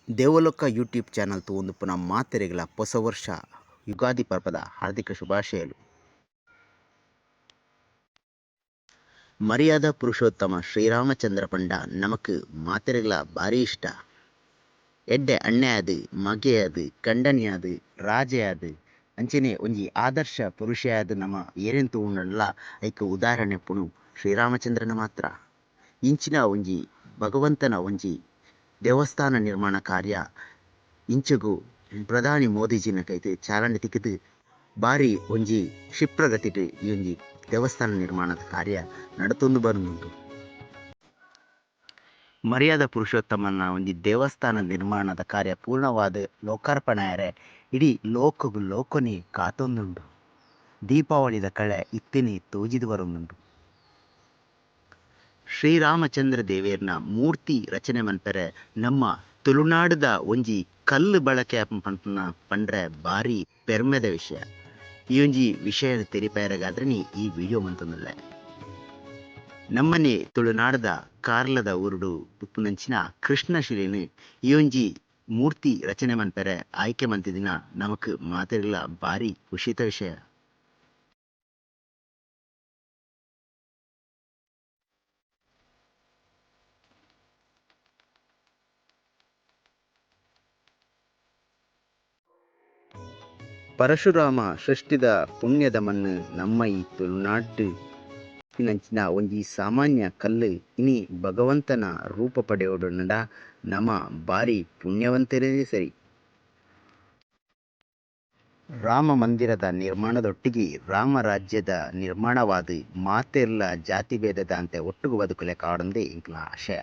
ದೇವಲೋಕ YouTube channel ಒಂದು ಪುನಃ ಮಾತೆರೆಗಳ ಹೊಸ ವರ್ಷ ಯುಗಾದಿ ಪರ್ವದ ಹಾರ್ದಿಕ ಶುಭಾಶಯಗಳು. ಮರ್ಯಾದ ಪುರುಷೋತ್ತಮ ಶ್ರೀರಾಮಚಂದ್ರ ಪಂಡ ನಮಕ್ ಮಾತೆರೆಗಳ ಭಾರಿ ಇಷ್ಟ. ಎಡ್ಡೆ ಅಣ್ಣೆಯಾದು ಮಗೆಯಾದು ಕಂಡನಿಯಾದು ರಾಜೆಯಾದು ಅಂಚನೆ ಒಂಜಿ ಆದರ್ಶ ಪುರುಷಯಾದ ನಮ್ಮ ಏನೆಂತು ಉಂಡಲ್ಲ ಐಕ್ ಉದಾಹರಣೆ ಪುಣು ಶ್ರೀರಾಮಚಂದ್ರನ ಮಾತ್ರ. ಇಂಚಿನ ಒಂಜಿ ಭಗವಂತನ ಒಂಜಿ ದೇವಸ್ಥಾನ ನಿರ್ಮಾಣ ಕಾರ್ಯ ಇಂಚಗೂ ಪ್ರಧಾನಿ ಮೋದಿಜಿನ ಕೈತು ಚಾಲನೆ ತಿಕ್ಕಿದು ಬಾರಿ ಒಂಜಿ ಕ್ಷಿಪ್ರಗತಿಟ್ ಈ ಒಂಜಿ ದೇವಸ್ಥಾನ ನಿರ್ಮಾಣದ ಕಾರ್ಯ ನಡತೊಂದು ಬರುನುಂಟು. ಮರ್ಯಾದ ಪುರುಷೋತ್ತಮನ ಒಂಜಿ ದೇವಸ್ಥಾನ ನಿರ್ಮಾಣದ ಕಾರ್ಯ ಪೂರ್ಣವಾದ ಲೋಕಾರ್ಪಣೆ ಆರೆ ಇಡೀ ಲೋಕನೇ ಕಾತೊಂದುಂಡು. ದೀಪಾವಳಿದ ಕಳೆ ಇತ್ತಿನಿ ತೋಜಿದು ಬರುನುಂಡು. ಶ್ರೀರಾಮಚಂದ್ರ ದೇವೇರ್ನ ಮೂರ್ತಿ ರಚನೆ ಮನ್ಪರೆ ನಮ್ಮ ತುಳುನಾಡದ ಒಂಜಿ ಕಲ್ಲು ಬಳಕೆ ಪಂಡ್ರೆ ಬಾರಿ ಪೆರ್ಮೆದ ವಿಷಯ. ಈ ಒಂಜಿ ವಿಷಯ ತೆರಿಪೇರಗಾದ್ರೆ ಈ ವಿಡಿಯೋ ಮಂತೊಂದುಲ್ಲೆ. ನಮ್ಮನೆ ತುಳುನಾಡದ ಕಾರ್ಲದ ಊರುಡು ಉಪ್ಪುನಂಚಿನ ಕೃಷ್ಣಶಿಲೆನು ಈ ಒಂಜಿ ಮೂರ್ತಿ ರಚನೆ ಮನ್ಪರೆ ಆಯ್ಕೆ ಮಂತಿದಿನ ನಮಕ್ ಮಾತೆರೆಗ್ಲ ಬಾರಿ ಖುಷಿತ ವಿಷಯ. ಪರಶುರಾಮ ಸೃಷ್ಟಿದ ಪುಣ್ಯದ ಮಣ್ಣು ನಮ್ಮ ಈ ತುಳುನಾಡು ನಂಚಿನ ಒಂಜಿ ಸಾಮಾನ್ಯ ಕಲ್ಲು ಇನಿ ಭಗವಂತನ ರೂಪ ಪಡೆಯೋಡು ನಡ ನಮ್ಮ ಬಾರಿ ಪುಣ್ಯವಂತರೇ ಸರಿ. ರಾಮ ಮಂದಿರದ ನಿರ್ಮಾಣದೊಟ್ಟಿಗೆ ರಾಮರಾಜ್ಯದ ನಿರ್ಮಾಣವಾದು ಮಾತೆರ್ಲ ಜಾತಿ ಭೇದದ ಅಂತೆ ಒಟ್ಟುಗು ಬದುಕುಲೆ ಕಾಡೊಂದೇ ಇಂಕ್ಲ ಆಶಯ.